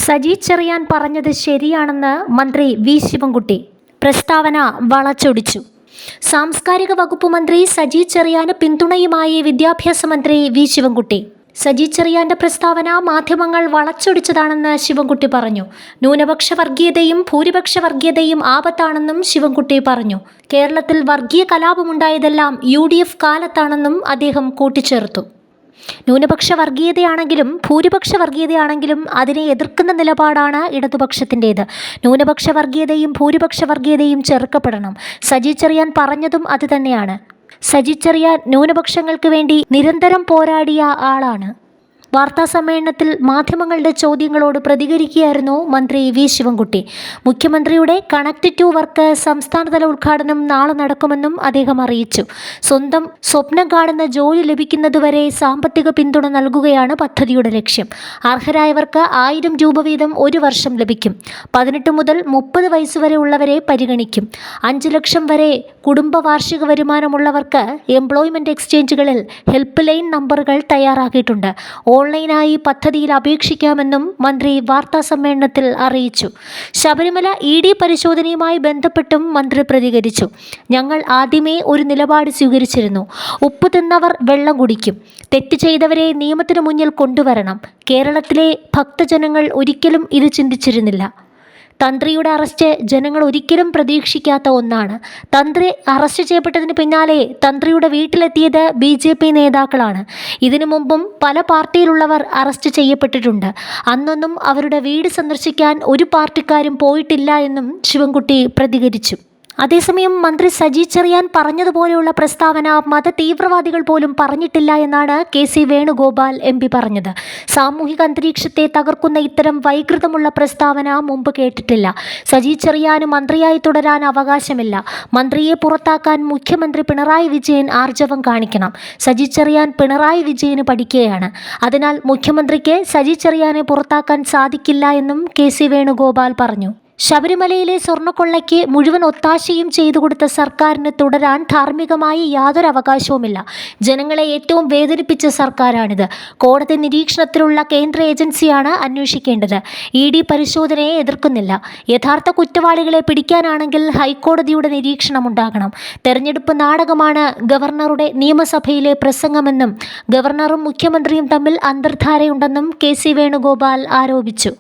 സജി ചെറിയാൻ പറഞ്ഞത് ശരിയാണെന്ന് മന്ത്രി വി ശിവൻകുട്ടി. പ്രസ്താവന വളച്ചൊടിച്ചു. സാംസ്കാരിക വകുപ്പ് മന്ത്രി സജി ചെറിയാന് പിന്തുണയുമായി വിദ്യാഭ്യാസ മന്ത്രി വി ശിവൻകുട്ടി. സജി ചെറിയാന്റെ പ്രസ്താവന മാധ്യമങ്ങൾ വളച്ചൊടിച്ചതാണെന്ന് ശിവൻകുട്ടി പറഞ്ഞു. ന്യൂനപക്ഷ വർഗീയതയും ഭൂരിപക്ഷ വർഗീയതയും ആപത്താണെന്നും ശിവൻകുട്ടി പറഞ്ഞു. കേരളത്തിൽ വർഗീയ കലാപമുണ്ടായതെല്ലാം UDF കാലത്താണെന്നും അദ്ദേഹം കൂട്ടിച്ചേർത്തു. ന്യൂനപക്ഷ വർഗീയതയാണെങ്കിലും ഭൂരിപക്ഷ വർഗീയതയാണെങ്കിലും അതിനെ എതിർക്കുന്ന നിലപാടാണ് ഇടതുപക്ഷത്തിൻ്റേത്. ന്യൂനപക്ഷ വർഗീയതയും ഭൂരിപക്ഷ വർഗീയതയും ചെറുക്കപ്പെടണം. സജി ചെറിയാൻ പറഞ്ഞതും അതുതന്നെയാണ്. സജി ചെറിയാൻ ന്യൂനപക്ഷങ്ങൾക്ക് വേണ്ടി നിരന്തരം പോരാടിയ ആളാണ്. വാർത്താസമ്മേളനത്തിൽ മാധ്യമങ്ങളുടെ ചോദ്യങ്ങളോട് പ്രതികരിക്കുകയായിരുന്നു മന്ത്രി വി ശിവൻകുട്ടി. മുഖ്യമന്ത്രിയുടെ കണക്ട് ടു വർക്ക് സംസ്ഥാനതല ഉദ്ഘാടനം നാളെ നടക്കുമെന്നും അദ്ദേഹം അറിയിച്ചു. സ്വന്തം സ്വപ്നം കാണുന്ന ജോലി ലഭിക്കുന്നതുവരെ സാമ്പത്തിക പിന്തുണ നൽകുകയാണ് പദ്ധതിയുടെ ലക്ഷ്യം. അർഹരായവർക്ക് 1000 രൂപ വീതം 1 വർഷം ലഭിക്കും. 18 മുതൽ 30 വയസ്സുവരെ ഉള്ളവരെ പരിഗണിക്കും. 5 ലക്ഷം വരെ കുടുംബ വാർഷിക വരുമാനമുള്ളവർക്ക് എംപ്ലോയ്മെൻറ്റ് എക്സ്ചേഞ്ചുകളിൽ ഹെൽപ്പ് ലൈൻ നമ്പറുകൾ തയ്യാറാക്കിയിട്ടുണ്ട്. ഓൺലൈനായി പദ്ധതിയിൽ അപേക്ഷിക്കാമെന്നും മന്ത്രി വാർത്താസമ്മേളനത്തിൽ അറിയിച്ചു. ശബരിമല ED പരിശോധനയുമായി ബന്ധപ്പെട്ടും മന്ത്രി പ്രതികരിച്ചു. ഞങ്ങൾ ആദ്യമേ ഒരു നിലപാട് സ്വീകരിച്ചിരുന്നു. ഉപ്പ് തിന്നവർ വെള്ളം കുടിക്കും. തെറ്റ് ചെയ്തവരെ നിയമത്തിന് മുന്നിൽ കൊണ്ടുവരണം. കേരളത്തിലെ ഭക്തജനങ്ങൾ ഒരിക്കലും ഇത് ചിന്തിച്ചിരുന്നില്ല. തന്ത്രിയുടെ അറസ്റ്റ് ജനങ്ങൾ ഒരിക്കലും പ്രതീക്ഷിക്കാത്ത ഒന്നാണ്. തന്ത്രി അറസ്റ്റ് ചെയ്യപ്പെട്ടതിന് പിന്നാലെ തന്ത്രിയുടെ വീട്ടിലെത്തിയത് BJP നേതാക്കളാണ്. ഇതിനു മുമ്പും പല പാർട്ടിയിലുള്ളവർ അറസ്റ്റ് ചെയ്യപ്പെട്ടിട്ടുണ്ട്. അന്നൊന്നും അവരുടെ വീട് സന്ദർശിക്കാൻ ഒരു പാർട്ടിക്കാരും പോയിട്ടില്ല എന്നും ശിവൻകുട്ടി പ്രതികരിച്ചു. അതേസമയം മന്ത്രി സജി ചെറിയാൻ പറഞ്ഞതുപോലെയുള്ള പ്രസ്താവന മത തീവ്രവാദികൾ പോലും പറഞ്ഞിട്ടില്ല എന്നാണ് KC വേണുഗോപാൽ MP പറഞ്ഞത്. സാമൂഹിക അന്തരീക്ഷത്തെ തകർക്കുന്ന ഇത്തരം വൈകൃതമുള്ള പ്രസ്താവന മുമ്പ് കേട്ടിട്ടില്ല. സജി ചെറിയാന് മന്ത്രിയായി തുടരാൻ അവകാശമില്ല. മന്ത്രിയെ പുറത്താക്കാൻ മുഖ്യമന്ത്രി പിണറായി വിജയൻ ആർജവം കാണിക്കണം. സജി ചെറിയാൻ പിണറായി വിജയന് പഠിക്കുകയാണ്. അതിനാൽ മുഖ്യമന്ത്രിക്ക് സജി ചെറിയാനെ പുറത്താക്കാൻ സാധിക്കില്ല എന്നും KC വേണുഗോപാൽ പറഞ്ഞു. ശബരിമലയിലെ സ്വർണ്ണക്കൊള്ളയ്ക്ക് മുഴുവൻ ഒത്താശയും ചെയ്തു കൊടുത്ത സർക്കാരിന് തുടരാൻ ധാർമ്മികമായി യാതൊരു അവകാശവുമില്ല. ജനങ്ങളെ ഏറ്റവും വേദനിപ്പിച്ച സർക്കാരാണിത്. കോടതി നിരീക്ഷണത്തിലുള്ള കേന്ദ്ര ഏജൻസിയാണ് അന്വേഷിക്കേണ്ടത്. ED പരിശോധനയെ എതിർക്കുന്നില്ല. യഥാർത്ഥ കുറ്റവാളികളെ പിടിക്കാനാണെങ്കിൽ ഹൈക്കോടതിയുടെ നിരീക്ഷണമുണ്ടാകണം. തെരഞ്ഞെടുപ്പ് നാടകമാണ് ഗവർണറുടെ നിയമസഭയിലെ പ്രസംഗമെന്നും ഗവർണറും മുഖ്യമന്ത്രിയും തമ്മിൽ അന്തർധാരയുണ്ടെന്നും KC വേണുഗോപാൽ ആരോപിച്ചു.